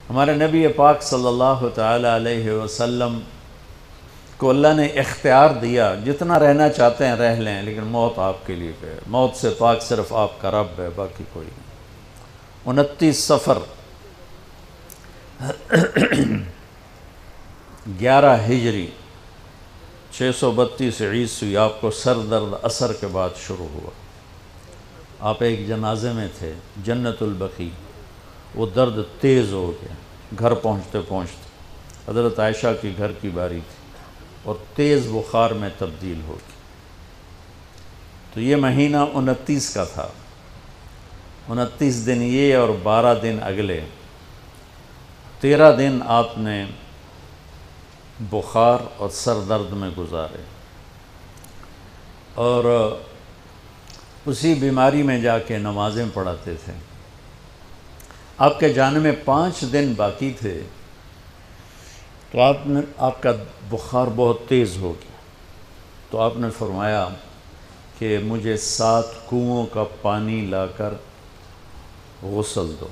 ہمارے نبی پاک صلی اللہ تعالیٰ علیہ وسلم کو اللہ نے اختیار دیا، جتنا رہنا چاہتے ہیں رہ لیں، لیکن موت آپ کے لیے ہے، موت سے پاک صرف آپ کا رب ہے، باقی کوئی نہیں۔ 29 صفر 11 ہجری 632 عیسوی آپ کو سر درد عصر کے بعد شروع ہوا۔ آپ ایک جنازے میں تھے جنت البقیع، وہ درد تیز ہو گیا، گھر پہنچتے پہنچتے حضرت عائشہ کی گھر کی باری تھی اور تیز بخار میں تبدیل ہو گئی۔ تو یہ مہینہ 29 کا تھا، 29 دن یہ اور 12 دن اگلے، 13 دن آپ نے بخار اور سر درد میں گزارے، اور اسی بیماری میں جا کے نمازیں پڑھاتے تھے۔ آپ کے جانے میں 5 دن باقی تھے تو آپ کا بخار بہت تیز ہو گیا، تو آپ نے فرمایا کہ مجھے 7 کنوؤں کا پانی لا کر غسل دو۔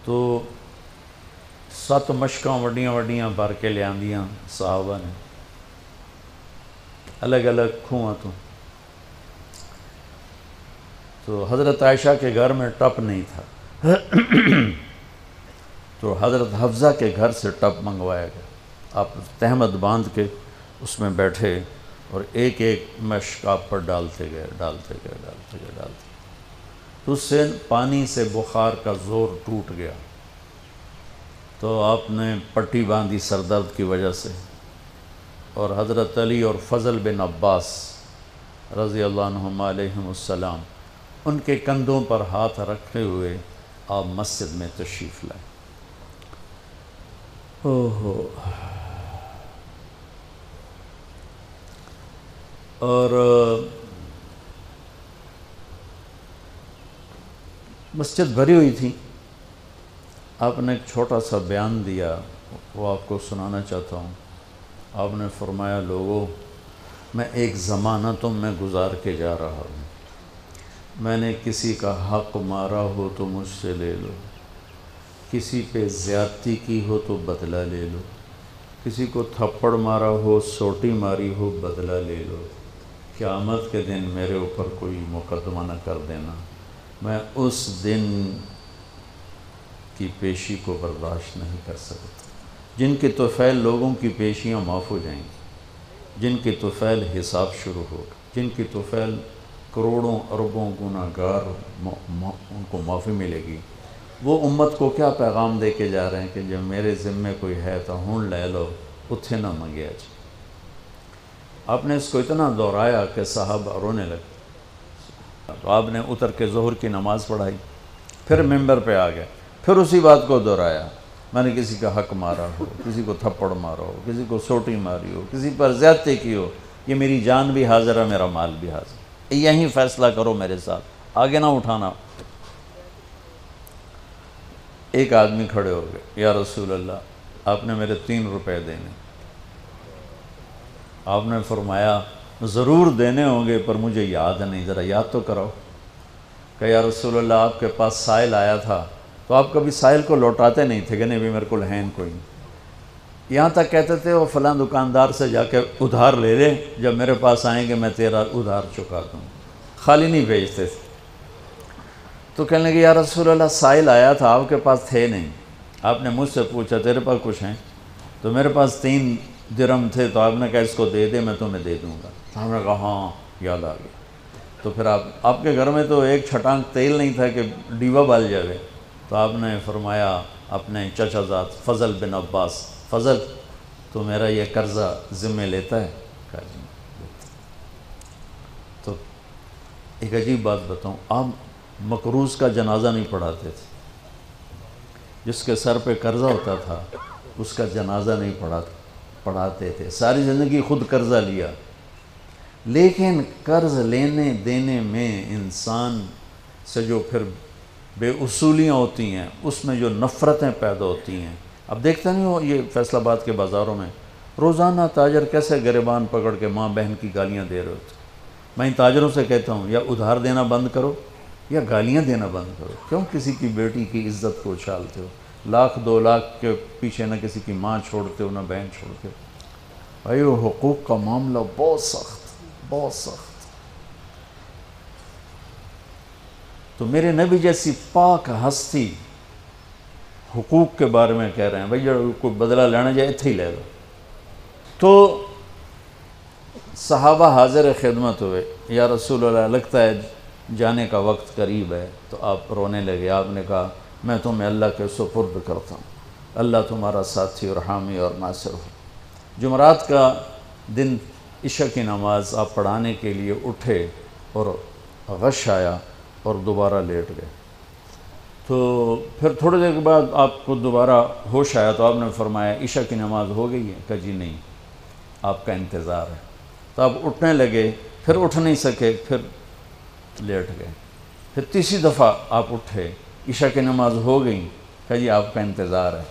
تو 7 مشکاں وڈیاں وڈیاں بھر کے لے آندیاں صحابہ نے، الگ الگ کنواں تو حضرت عائشہ کے گھر میں ٹپ نہیں تھا، تو حضرت حفصہ کے گھر سے ٹپ منگوایا گیا۔ آپ تہمت باندھ کے اس میں بیٹھے اور ایک ایک مشک آپ پر ڈالتے گئے تو اس سے پانی سے بخار کا زور ٹوٹ گیا، تو آپ نے پٹی باندھی سر درد کی وجہ سے، اور حضرت علی اور فضل بن عباس رضی اللہ عنہم علیہم السلام ان کے کندھوں پر ہاتھ رکھے ہوئے آپ مسجد میں تشریف لائے۔ اور مسجد بھری ہوئی تھی۔ آپ نے ایک چھوٹا سا بیان دیا، وہ آپ کو سنانا چاہتا ہوں۔ آپ نے فرمایا، لوگوں، میں ایک زمانہ تم میں گزار کے جا رہا ہوں، میں نے کسی کا حق مارا ہو تو مجھ سے لے لو، کسی پہ زیادتی کی ہو تو بدلہ لے لو، کسی کو تھپڑ مارا ہو، سوٹی ماری ہو، بدلہ لے لو، قیامت کے دن میرے اوپر کوئی مقدمہ نہ کر دینا، میں اس دن کی پیشی کو برداشت نہیں کر سکتا۔ جن کے طفیل لوگوں کی پیشیاں معاف ہو جائیں گی، جن کے طفیل حساب شروع ہوگا، جن کی طفیل کروڑوں اربوں گناہگار ان کو معافی ملے گی، وہ امت کو کیا پیغام دے کے جا رہے ہیں کہ جب میرے ذمے کوئی ہے تو ہون لے لو، اتھے نہ منگیا جی۔ آپ نے اس کو اتنا دہرایا کہ صحابہ رونے لگے، تو آپ نے اتر کے ظہر کی نماز پڑھائی، پھر ممبر پہ آ گئے، پھر اسی بات کو دہرایا، میں نے کسی کا حق مارا ہو، کسی کو تھپڑ مارا ہو، کسی کو سوٹی ماری ہو، کسی پر زیادتی کی ہو، یہ میری جان بھی حاضر ہے، میرا مال بھی حاضر ہے، یہیں فیصلہ کرو میرے ساتھ، آگے نہ اٹھانا۔ ایک آدمی کھڑے ہو گئے، یا رسول اللہ، آپ نے میرے 3 روپے دینے۔ آپ نے فرمایا، ضرور دینے ہوں گے پر مجھے یاد نہیں، ذرا یاد تو کراؤ۔ کہ یا رسول اللہ، آپ کے پاس سائل آیا تھا تو آپ کبھی سائل کو لوٹاتے نہیں تھے کہ نہیں بھی میرے کو ہے کوئی نہیں، یہاں تک کہتے تھے وہ فلاں دکاندار سے جا کے ادھار لے لے، جب میرے پاس آئیں گے میں تیرا ادھار چکا دوں، خالی نہیں بھیجتے تھے۔ تو کہنے لگے، یا رسول اللہ، سائل آیا تھا، آپ کے پاس تھے نہیں، آپ نے مجھ سے پوچھا تیرے پاس کچھ ہیں؟ تو میرے پاس 3 درہم تھے، تو آپ نے کہا اس کو دے دے، میں تمہیں دے دوں گا۔ تو ہم نے کہا ہاں، یاد آ گیا۔ تو پھر آپ کے گھر میں تو ایک چھٹانک تیل نہیں تھا کہ ڈیبا بال جائے، تو آپ نے فرمایا اپنے چچا زاد فضل بن عباس، فضل تو میرا یہ قرضہ ذمہ لیتا ہے؟ کہا جی۔ تو ایک عجیب بات بتاؤں، آپ مقروض کا جنازہ نہیں پڑھاتے تھے، جس کے سر پہ قرضہ ہوتا تھا اس کا جنازہ نہیں پڑھاتے تھے، ساری زندگی خود قرضہ لیا، لیکن قرض لینے دینے میں انسان سے جو پھر بے اصولیاں ہوتی ہیں، اس میں جو نفرتیں پیدا ہوتی ہیں، اب دیکھتے نہیں ہو یہ فیصل آباد کے بازاروں میں روزانہ تاجر کیسے گریبان پکڑ کے ماں بہن کی گالیاں دے رہے ہوتے۔ میں ان تاجروں سے کہتا ہوں، یا ادھار دینا بند کرو یا گالیاں دینا بند کرو، کیوں کسی کی بیٹی کی عزت کو اچھالتے ہو؟ لاکھ 2 لاکھ کے پیچھے نہ کسی کی ماں چھوڑتے ہو نہ بہن چھوڑتے ہو۔ بھائی وہ حقوق کا معاملہ بہت سخت، بہت سخت۔ تو میرے نبی جیسی پاک ہستی حقوق کے بارے میں کہہ رہے ہیں بھائی جو کوئی بدلہ لینا جائے اتھے ہی لے لو۔ تو صحابہ حاضر خدمت ہوئے، یا رسول اللہ لگتا ہے جانے کا وقت قریب ہے۔ تو آپ رونے لگے، آپ نے کہا میں تمہیں اللہ کے سپرد کرتا ہوں، اللہ تمہارا ساتھی اور حامی اور ناصر ہو۔ جمعرات کا دن عشاء کی نماز آپ پڑھانے کے لیے اٹھے اور غش آیا اور دوبارہ لیٹ گئے۔ تو پھر تھوڑی دیر کے بعد آپ کو دوبارہ ہوش آیا تو آپ نے فرمایا عشاء کی نماز ہو گئی ہے؟ کہا جی نہیں، آپ کا انتظار ہے۔ تو آپ اٹھنے لگے، پھر اٹھ نہیں سکے، پھر لیٹ گئے۔ پھر تیسری دفعہ آپ اٹھے، عشاء کی نماز ہو گئی، کہا جی آپ کا انتظار ہے۔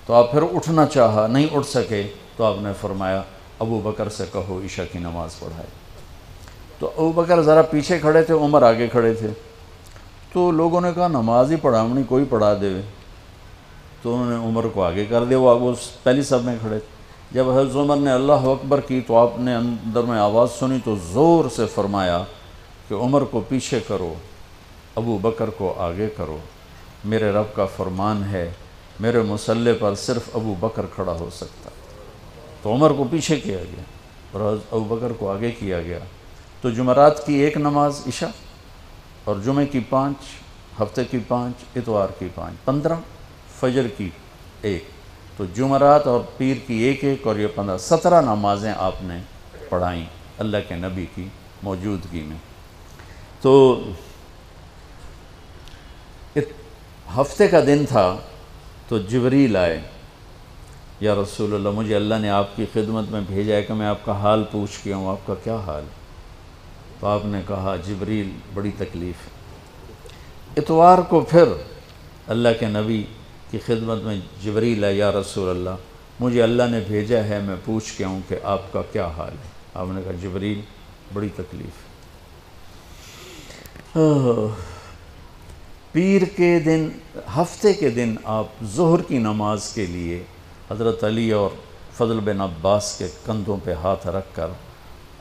تو آپ پھر اٹھنا چاہا، نہیں اٹھ سکے، تو آپ نے فرمایا ابو بکر سے کہو عشاء کی نماز پڑھائے۔ تو ابو بکر ذرا پیچھے کھڑے تھے، عمر آگے کھڑے تھے۔ تو لوگوں نے کہا نماز ہی پڑھاونی، کوئی پڑھا دے۔ تو انہوں نے عمر کو آگے کر دیا، وہ پہلی صف میں کھڑے تھے۔ جب حضرت عمر نے اللہ اکبر کی تو آپ نے اندر میں آواز سنی تو زور سے فرمایا کہ عمر کو پیچھے کرو، ابو بکر کو آگے کرو، میرے رب کا فرمان ہے میرے مصلی پر صرف ابو بکر کھڑا ہو سکتا۔ تو عمر کو پیچھے کیا گیا اور ابو بکر کو آگے کیا گیا۔ تو جمعرات کی 1 نماز عشاء، اور جمعہ کی 5، ہفتے کی 5، اتوار کی 5، 15، فجر کی 1۔ تو جمعرات اور پیر کی 1 اور یہ 15، 17 نمازیں آپ نے پڑھائیں اللہ کے نبی کی موجودگی میں۔ تو ہفتے کا دن تھا تو جبریل آئے، یا رسول اللہ مجھے اللہ نے آپ کی خدمت میں بھیجا ہے کہ میں آپ کا حال پوچھ کے ہوں، آپ کا کیا حال؟ تو آپ نے کہا جبریل بڑی تکلیف ہے۔ اتوار کو پھر اللہ کے نبی کی خدمت میں جبریل ہے، یا رسول اللہ مجھے اللہ نے بھیجا ہے میں پوچھ کے ہوں کہ آپ کا کیا حال ہے؟ آپ نے کہا جبریل بڑی تکلیف ہے۔ پیر کے دن، ہفتے کے دن آپ ظہر کی نماز کے لیے حضرت علی اور فضل بن عباس کے کندھوں پہ ہاتھ رکھ کر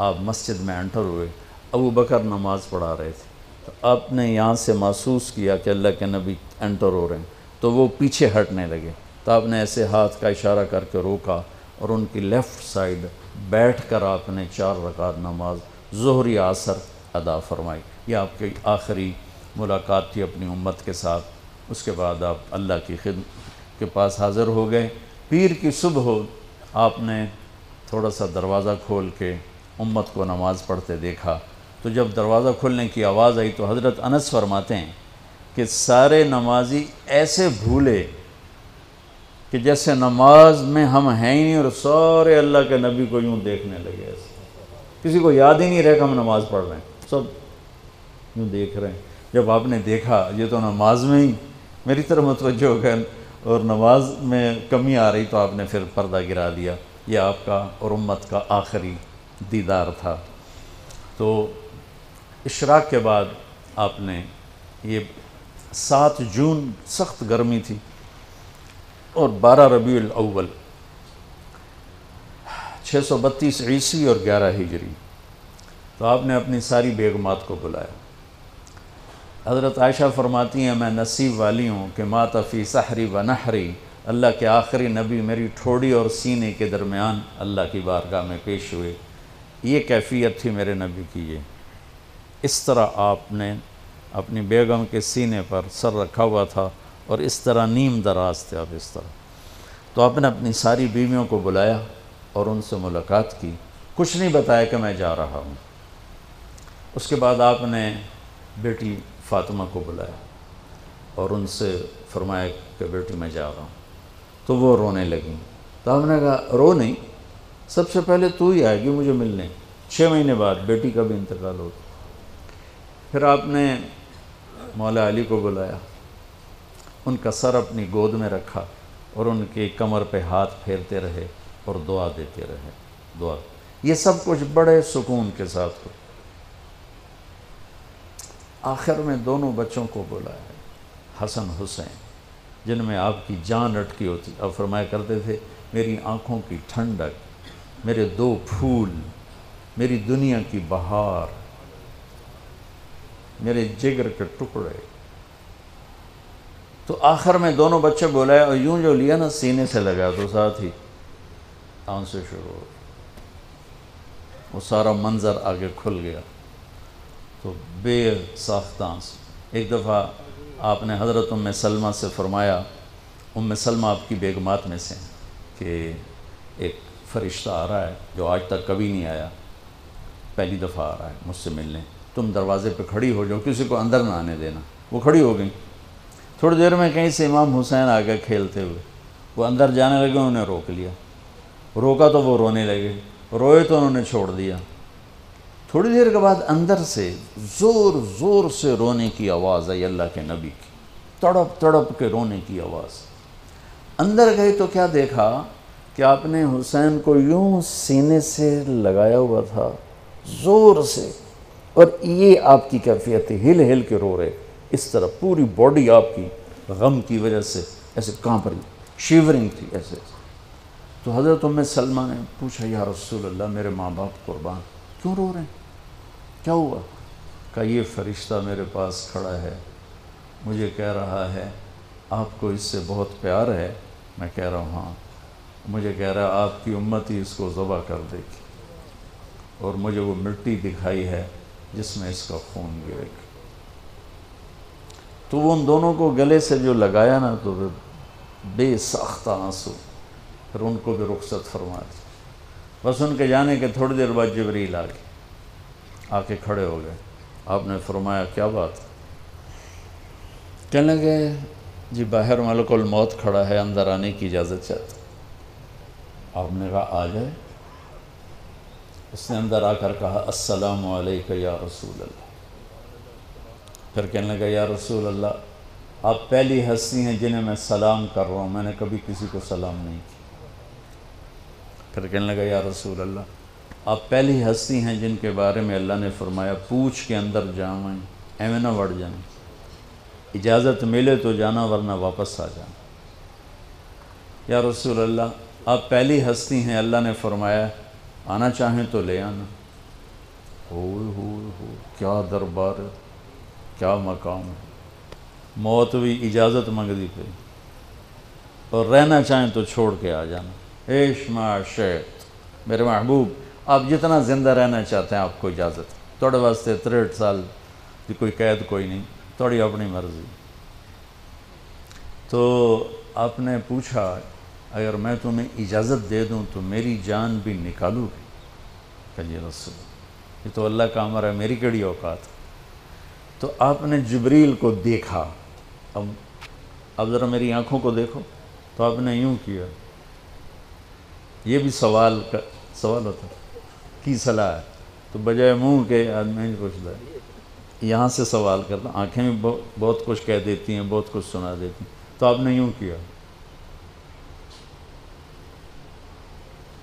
آپ مسجد میں انٹر ہوئے۔ ابو بکر نماز پڑھا رہے تھے، تو آپ نے یہاں سے محسوس کیا کہ اللہ کے نبی انٹر ہو رہے ہیں، تو وہ پیچھے ہٹنے لگے۔ تو آپ نے ایسے ہاتھ کا اشارہ کر کے روکا اور ان کی لیفٹ سائڈ بیٹھ کر آپ نے 4 رکعت نماز ظہر یا عصر ادا فرمائی۔ یہ آپ کی آخری ملاقات تھی اپنی امت کے ساتھ۔ اس کے بعد آپ اللہ کی خدمت کے پاس حاضر ہو گئے۔ پیر کی صبح ہو آپ نے تھوڑا سا دروازہ کھول کے امت کو نماز پڑھتے دیکھا۔ تو جب دروازہ کھلنے کی آواز آئی تو حضرت انس فرماتے ہیں کہ سارے نمازی ایسے بھولے کہ جیسے نماز میں ہم ہیں ہی نہیں، اور سارے اللہ کے نبی کو یوں دیکھنے لگے، ایسے کسی کو یاد ہی نہیں رہے کہ ہم نماز پڑھ رہے ہیں، سب یوں دیکھ رہے ہیں۔ جب آپ نے دیکھا یہ تو نماز میں ہی میری طرف متوجہ ہو گئے اور نماز میں کمی آ رہی، تو آپ نے پھر پردہ گرا دیا۔ یہ آپ کا اور امت کا آخری دیدار تھا۔ تو اشراق کے بعد آپ نے یہ 7 جون سخت گرمی تھی اور 12 ربیع الاول 632 عیسوی اور 11 ہجری، تو آپ نے اپنی ساری بیگمات کو بلایا۔ حضرت عائشہ فرماتی ہیں میں نصیب والی ہوں کہ مات فی سحری و نحری، اللہ کے آخری نبی میری ٹھوڑی اور سینے کے درمیان اللہ کی بارگاہ میں پیش ہوئے۔ یہ کیفیت تھی میرے نبی کی۔ یہ اس طرح آپ نے اپنی بیگم کے سینے پر سر رکھا ہوا تھا اور اس طرح نیم دراز تھے آپ، اس طرح۔ تو آپ نے اپنی ساری بیویوں کو بلایا اور ان سے ملاقات کی، کچھ نہیں بتایا کہ میں جا رہا ہوں۔ اس کے بعد آپ نے بیٹی فاطمہ کو بلایا اور ان سے فرمایا کہ بیٹی میں جا رہا ہوں۔ تو وہ رونے لگیں۔ تو ہم نے کہا رو نہیں، سب سے پہلے تو ہی آئے گی مجھے ملنے۔ 6 مہینے بعد بیٹی کا بھی انتقال ہوتا۔ پھر آپ نے مولا علی کو بلایا، ان کا سر اپنی گود میں رکھا اور ان کی کمر پہ ہاتھ پھیرتے رہے اور دعا دیتے رہے، دعا۔ یہ سب کچھ بڑے سکون کے ساتھ ہو۔ آخر میں دونوں بچوں کو بلایا، حسن حسین، جن میں آپ کی جان اٹکی ہوتی. آپ فرمایا کرتے تھے میری آنکھوں کی ٹھنڈک، میرے 2 پھول، میری دنیا کی بہار، میرے جگر کے ٹکڑے. تو آخر میں دونوں بچے بولائے اور یوں جو لیا نا سینے سے لگا تو ساتھ ہی آنسو شروع ہو. وہ سارا منظر آگے کھل گیا تو بے ساختہ آنسو. ایک دفعہ آپ نے حضرت ام سلمہ سے فرمایا، ام سلمہ آپ کی بیگمات میں سے کہ ایک فرشتہ آ رہا ہے جو آج تک کبھی نہیں آیا، پہلی دفعہ آ رہا ہے مجھ سے ملنے، تم دروازے پہ کھڑی ہو جاؤ، کسی کو اندر نہ آنے دینا. وہ کھڑی ہو گئیں. تھوڑی دیر میں کہیں سے امام حسین آ گئے کھیلتے ہوئے. وہ اندر جانے لگے، انہوں نے روک لیا. روکا تو وہ رونے لگے، روئے تو انہوں نے چھوڑ دیا. تھوڑی دیر کے بعد اندر سے زور زور سے رونے کی آواز آئی اللہ کے نبی کی، تڑپ تڑپ کے رونے کی آواز. اندر گئے تو کیا دیکھا کہ آپ نے حسین کو یوں سینے سے لگایا ہوا تھا زور سے، اور یہ آپ کی کیفیت تھی، ہل ہل کے رو رہے اس طرح. پوری باڈی آپ کی غم کی وجہ سے ایسے کانپ رہی، شیورنگ تھی ایسے. تو حضرت ام سلمہ نے پوچھا یا رسول اللہ میرے ماں باپ قربان، کیوں رو رہے ہیں، کیا ہوا؟ کہا یہ فرشتہ میرے پاس کھڑا ہے، مجھے کہہ رہا ہے آپ کو اس سے بہت پیار ہے. میں کہہ رہا ہوں ہاں. مجھے کہہ رہا ہے آپ کی امت ہی اس کو ذبح کر دے گی، اور مجھے وہ مٹی دکھائی ہے جس میں اس کا خون گرے گا. تو وہ ان دونوں کو گلے سے جو لگایا نا تو بے ساختہ آنسو. پھر ان کو بھی رخصت فرما دی. بس ان کے جانے کے تھوڑی دیر بعد جبریل آ گئے، آ کے کھڑے ہو گئے. آپ نے فرمایا کیا بات؟ کہنے لگے جی باہر ملک الموت کھڑا ہے، اندر آنے کی اجازت چاہتا. آپ نے کہا آ جائے. اس نے اندر آ کر کہا السلام علیکہ یا رسول اللہ. پھر کہنے لگا یا رسول اللہ آپ پہلی ہستی ہیں جنہیں میں سلام کر رہا ہوں، میں نے کبھی کسی کو سلام نہیں کیا. پھر کہنے لگا یا رسول اللہ آپ پہلی ہستی ہیں جن کے بارے میں اللہ نے فرمایا پوچھ کے اندر جائیں، ایویں نہ بڑھ جائیں، اجازت ملے تو جانا ورنہ واپس آ جانا. یا رسول اللہ آپ پہلی ہستی ہیں اللہ نے فرمایا آنا چاہیں تو لے آنا. ہو کیا دربار ہے، کیا مقام ہے. موت بھی اجازت منگتی پہ، اور رہنا چاہیں تو چھوڑ کے آ جانا. عیش معاشیت میرے محبوب آپ جتنا زندہ رہنا چاہتے ہیں آپ کو اجازت. توڑے واسطے 63 سال کی کوئی قید کوئی نہیں، توڑی اپنی مرضی. تو آپ نے پوچھا اگر میں تمہیں اجازت دے دوں تو میری جان بھی نکالو گی؟ کہ جی رسول یہ تو اللہ کا امر ہے، میری کیڑی اوقات. تو آپ نے جبریل کو دیکھا. اب ذرا میری آنکھوں کو دیکھو. تو آپ نے یوں کیا. یہ بھی سوال ہوتا کی صلاح ہے؟ تو بجائے منہ کے آدمی پوچھتا ہے، یہاں سے سوال کرتا. آنکھیں بھی بہت کچھ کہہ دیتی ہیں، بہت کچھ سنا دیتی ہیں. تو آپ نے یوں کیا.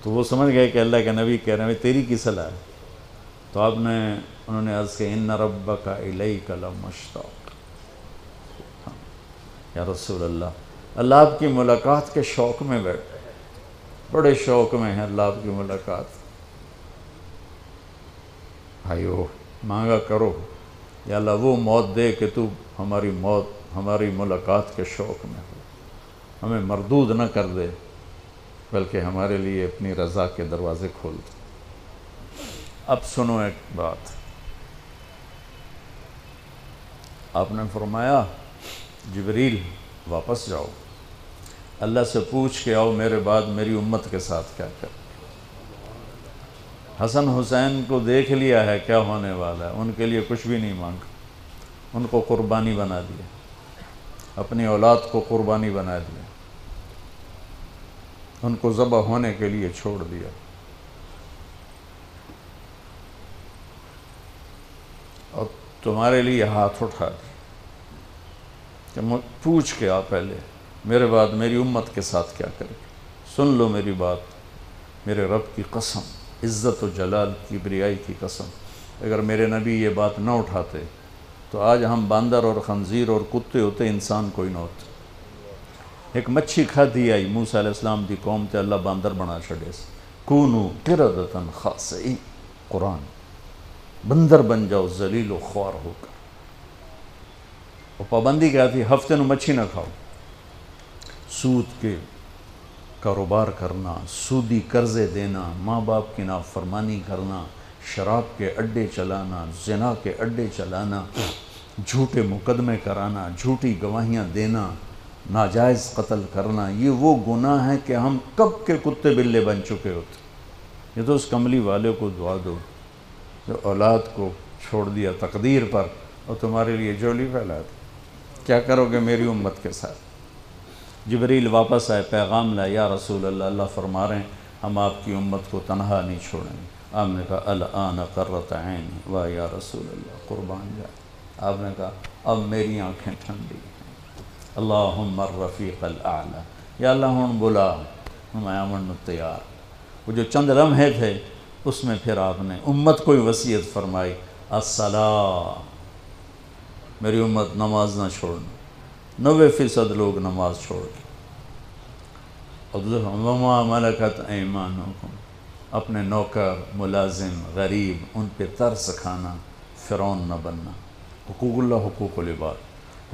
تو وہ سمجھ گئے کہ اللہ کے نبی کہہ رہے ہیں تیری کی صلاح ہے. تو انہوں نے عرض کہ ان ربک الیک لمشتاق. یا رسول اللہ آپ کی ملاقات کے شوق میں بیٹھے، بڑے شوق میں ہیں اللہ آپ کی ملاقات. بھائیو مانگا کرو یا اللہ وہ موت دے کہ تو ہماری ملاقات کے شوق میں ہو، ہمیں مردود نہ کر دے بلکہ ہمارے لیے اپنی رضا کے دروازے کھول دے. اب سنو ایک بات. آپ نے فرمایا جبریل واپس جاؤ، اللہ سے پوچھ کے آؤ میرے بعد میری امت کے ساتھ کیا کر. حسن حسین کو دیکھ لیا ہے کیا ہونے والا ہے، ان کے لیے کچھ بھی نہیں مانگا، ان کو قربانی بنا دیا، اپنی اولاد کو قربانی بنا دیا، ان کو ذبح ہونے کے لیے چھوڑ دیا. اور تمہارے لیے ہاتھ اٹھا دیا کہ پوچھ کے آ پہلے میرے بعد میری امت کے ساتھ کیا کرے. سن لو میری بات، میرے رب کی قسم، عزت و جلال کی بریائی کی قسم، اگر میرے نبی یہ بات نہ اٹھاتے تو آج ہم باندر اور خنزیر اور کتے ہوتے، انسان کوئی نہ ہوتے. ایک مچھی کھادی آئی موسیٰ علیہ السلام دی قوم تے اللہ باندر بنا چھڑے سے کونو قردتن خاسئین قرآن بندر بن جاؤ ذلیل و خوار ہو کر. اور پابندی کیا تھی؟ ہفتے نو مچھی نہ کھاؤ. سود کے کاروبار کرنا، سودی قرضے دینا، ماں باپ کی نافرمانی کرنا، شراب کے اڈے چلانا، زنا کے اڈے چلانا، جھوٹے مقدمے کرانا، جھوٹی گواہیاں دینا، ناجائز قتل کرنا، یہ وہ گناہ ہیں کہ ہم کب کے کتے بلے بن چکے ہوتے. یہ تو اس کملی والے کو دعا دو جو اولاد کو چھوڑ دیا تقدیر پر اور تمہارے لیے جولی پھیلا دی. کیا کرو گے میری امت کے ساتھ؟ جبریل واپس آئے، پیغام لائے، یا رسول اللہ، اللہ فرما رہے ہیں ہم آپ کی امت کو تنہا نہیں چھوڑیں گے. آپ نے کہا الآن قرۃ عینی واہ یا رسول اللہ، قربان جائے. آپ نے کہا اب میری آنکھیں ٹھنڈی ہیں. اللہم الرفیق الاعلی، یا اللہ ہوں بلا میں آمن تیار. وہ جو چند لمحے تھے اس میں پھر آپ نے امت کو وصیت فرمائی، الصلاۃ، میری امت نماز نہ چھوڑنا. 90% لوگ نماز چھوڑ گئے. وما ملکت ایمانکم، اپنے نوکر، ملازم، غریب ان پہ ترس کھانا، فرعون نہ بننا. حقوق اللہ، حقوق العباد.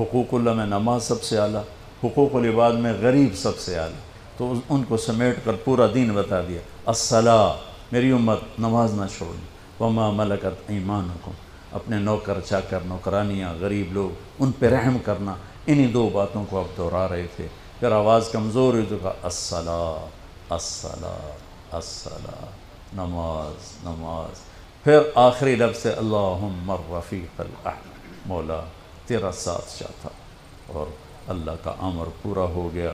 حقوق اللہ میں نماز سب سے اعلیٰ، حقوق العباد میں غریب سب سے اعلیٰ. تو ان کو سمیٹ کر پورا دین بتا دیا. الصلاۃ، میری امت نماز نہ چھوڑنی. وما ملکت ایمانکم، اپنے نوکر چاکر، نوکرانیاں، غریب لوگ ان پہ رحم کرنا. انہی دو باتوں کو آپ دہرا رہے تھے. پھر آواز کمزور ہوئی تو کہا الصلاۃ، الصلاۃ، الصلاۃ، نماز، نماز. پھر آخری لفظ سے اللہم الرفیق الاعلی، مولا تیرا ساتھ چاہتا. اور اللہ کا امر پورا ہو گیا.